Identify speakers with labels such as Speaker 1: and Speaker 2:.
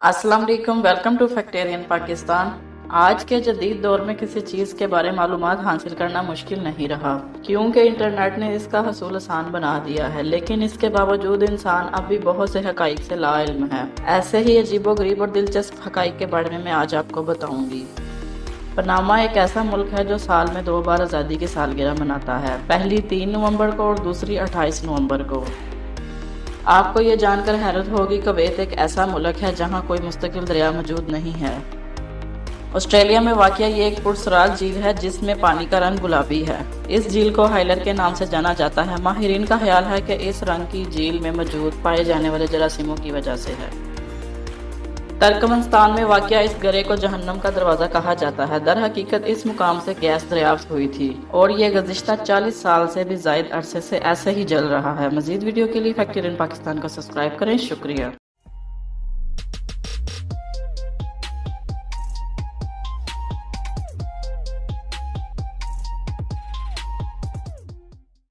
Speaker 1: अस्सलाम वालेकुम, welcome to फैक्टेरियन Pakistan. आज के जदीद दौर में किसी चीज़ के बारे मालूमात हासिल करना मुश्किल नहीं रहा, क्योंकि इंटरनेट ने इसका हसूल आसान बना दिया है। लेकिन इसके बावजूद इंसान अब भी बहुत से हकाइक से लाइल्म है। ऐसे ही अजीबोगरीब और दिलचस्प हकाइक के बारे में मैं आज आपको बताऊंगी। पनामा एक ऐसा मुल्क है जो साल में 2 बार आज़ादी की सालगिरह मनाता है, पहली 3 नवंबर को और दूसरी 28 नवंबर को। आपको ये जानकर हैरत होगी, कुवैत एक ऐसा मुल्क है जहाँ कोई मुस्तकिल दरिया मौजूद नहीं है। ऑस्ट्रेलिया में वाक़या ये एक पुरस्रार झील है जिसमें पानी का रंग गुलाबी है। इस झील को हाइलर के नाम से जाना जाता है। माहिरीन का ख्याल है कि इस रंग की झील में मौजूद पाए जाने वाले जरासीमों की वजह से है। तुर्कमेनिस्तान में वाक़या इस गरे को जहन्नम का दरवाज़ा कहा जाता है। दर हकीकत इस मुकाम से गैस दरियाफ्त हुई थी और ये गुज़िश्ता 40 साल से भी ज़ायद अरसे से ऐसे ही जल रहा है। मज़ीद वीडियो के लिए फैक्टेरियन पाकिस्तान को सब्सक्राइब करें। शुक्रिया।